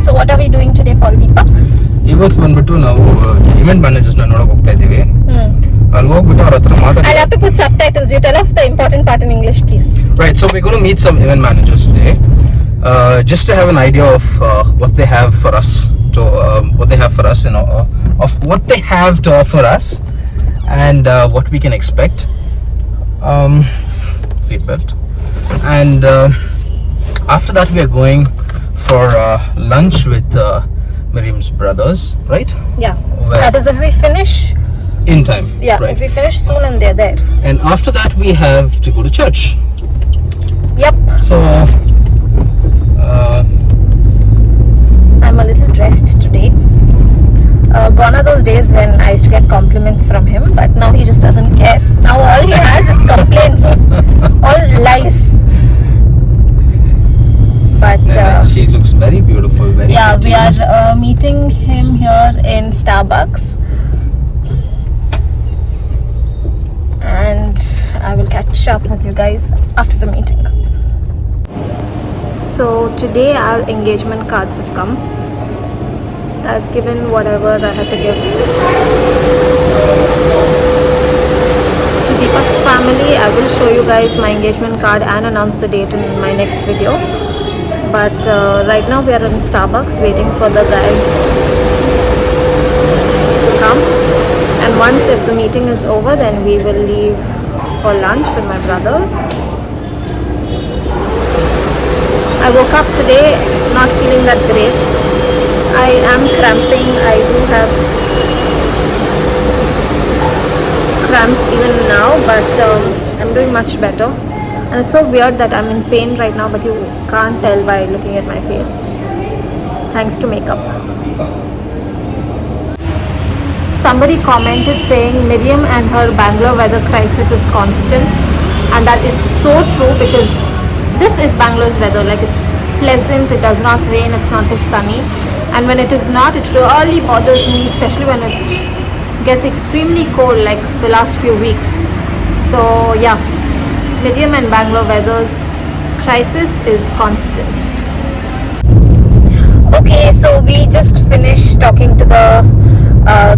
So what are we doing today, Paul Deepak? ಇವತ್ತು ಬಂದ್ಬಿಟ್ಟು ನಾವು ಇವೆಂಟ್ ಮ್ಯಾನೇಜರ್ಸ್ ನೋಡಕ್ ಹೋಗ್ತಾ ಇದೀವಿ. ಅಲ್ಲಿ ಹೋಗ್ಬಿಟ್ಟು ಅವ್ರ ಹತ್ರ ಮಾತಾಡ್ತೀವಿ. I'll have to put subtitles. You tell us the important part in English, please. Right, so we're going to meet some event managers today, just to have an idea of what they have for us, of what they have to offer us, and what we can expect. Seatbelt. And after that, we are going for lunch with Miriam's brothers, right? Yeah. Where? That is if we finish In time. Yeah, right. if we finish soon and they're there. And after that, we have to go to church. Yep. So I'm a little dressed today. Gone are those days when I used to get compliments from him, but now he just doesn't care. Now all he has is complaints, all lies. But she looks very beautiful, very yeah, pretty. we are meeting him here in Starbucks, and I will catch up with you guys after the meeting. So today our engagement cards have come. I've given whatever I had to give to Deepak's family. I will show you guys my engagement card and announce the date in my next video. But right now we are in Starbucks waiting for the guy to come. And once if the meeting is over, then we will leave for lunch with my brothers. I woke up today not feeling that great. I am cramping. I do have cramps even now, but I'm doing much better. And it's so weird that I'm in pain right now, but you can't tell by looking at my face. Thanks to makeup. Somebody commented saying Miriam and her Bangalore weather crisis is constant, and that is so true because this is Bangalore's weather. Like, it's pleasant, it does not rain, it's not too sunny, and when it is not, it really bothers me, especially when it gets extremely cold like the last few weeks. So yeah, Miriam and Bangalore weather's crisis is constant. Okay, so we just finished talking to the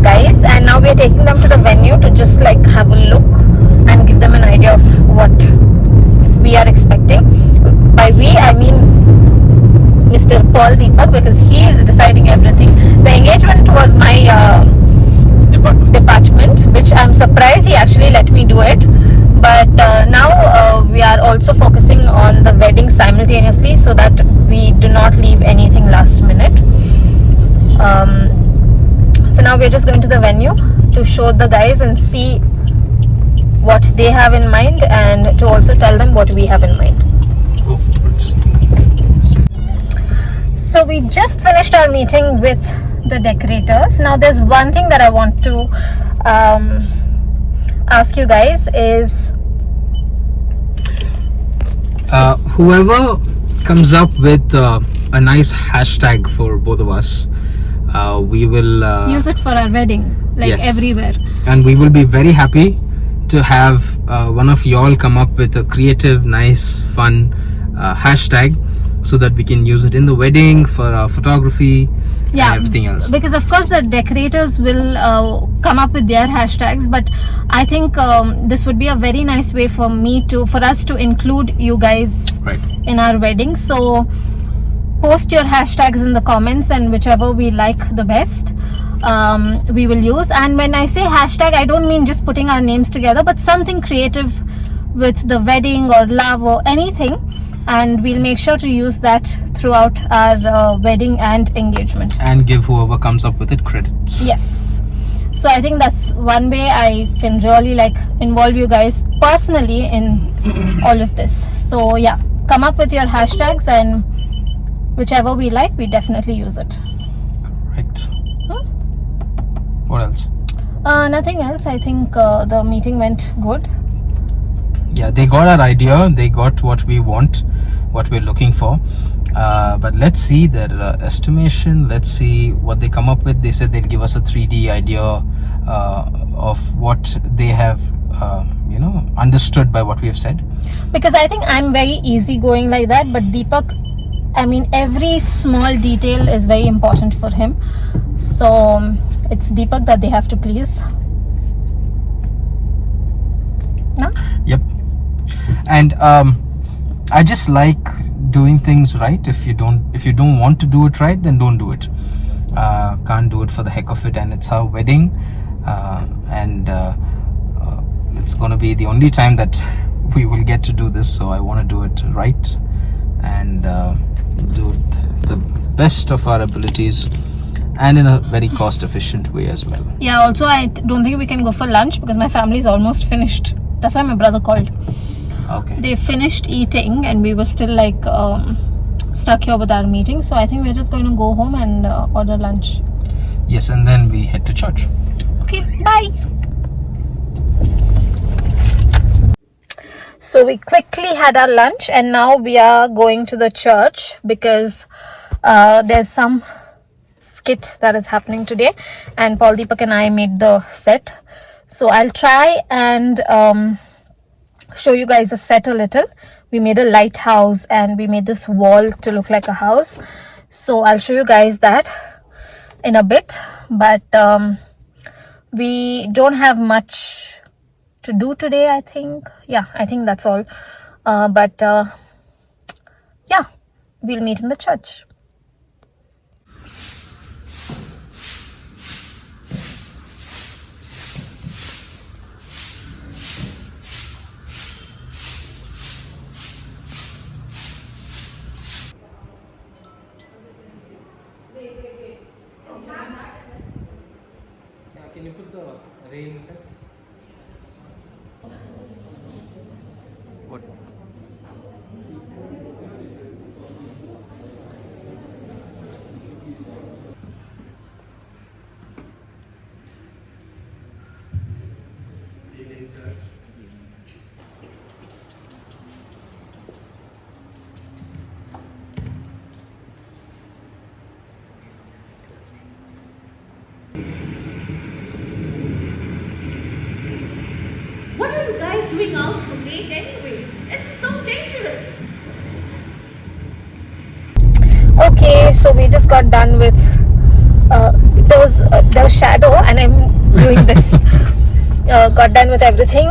guys, and now we are taking them to the venue to just like have a look and give them an idea of what we are expecting. By we, I mean Mr. Paul Deepak, because he is deciding everything. The engagement was my department, which I'm surprised he actually let me do it. But now we are also focusing on the wedding simultaneously so that we do not leave anything last minute. So now we're just going to the venue to show the guys and see what they have in mind, and to also tell them what we have in mind. So we just finished our meeting with the decorators. Now there's one thing that I want to ask you guys is whoever comes up with a nice hashtag for both of us, we will use it for our wedding, like yes. everywhere. And we will be very happy to have one of y'all come up with a creative, nice, fun hashtag, so that we can use it in the wedding for photography and everything else. Because of course the decorators will come up with their hashtags, but I think this would be a very nice way for us to include you guys Right. in our wedding. So post your hashtags in the comments, and whichever we like the best, we will use. And when I say hashtag, I don't mean just putting our names together, but something creative with the wedding or love or anything, and we'll make sure to use that throughout our wedding and engagement, And give whoever comes up with it credits. yes. So I think that's one way I can really like involve you guys personally in all of this. So yeah, come up with your hashtags, and whichever we like, we definitely use it. Right. What else? Nothing else. I think the meeting went good. Yeah, they got our idea, they got what we want, what we're looking for, but let's see their estimation, let's see what they come up with. They said they'll give us a 3D idea of what they have understood by what we have said. Because I think I'm very easygoing like that, but Deepak, I mean, every small detail is very important for him. So it's Deepak that they have to please. No? Yep. And I just like doing things right. If you don't want to do it right, then don't do it. Can't do it for the heck of it. And it's our wedding, and it's going to be the only time that we will get to do this. So I want to do it right and do it the best of our abilities and in a very cost efficient way as well. Yeah, also I don't think we can go for lunch because my family is almost finished. That's why my brother called. Okay. They finished eating and we were still like stuck here with our meeting. So I think we're just going to go home and order lunch. Yes, and then we head to church. Okay, bye. So we quickly had our lunch and now we are going to the church because there's some skit that is happening today and Paul Deepak and I made the set. So I'll try and show you guys the set a little. We made a lighthouse and we made this wall to look like a house. So I'll show you guys that in a bit, but we don't have much to do today, I think. Yeah, I think that's all. But yeah, we'll meet in the church. Can you put the ray inside? What? What are you guys doing out so late anyway? It's so dangerous. Okay, so we just got done with there was shadow and I'm doing this. Got done with everything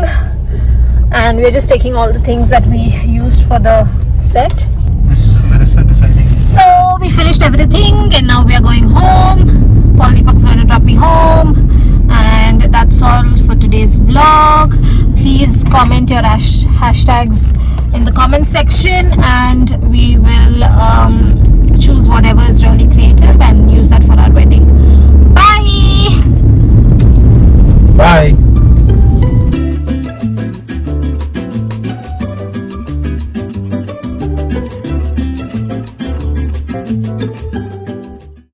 and we're just taking all the things that we used for the set. This is Marissa deciding. So we finished everything and now we are going home. Paul Deepak's going to drop me home, and that's all for today's vlog. Please comment your hashtags in the comment section and we will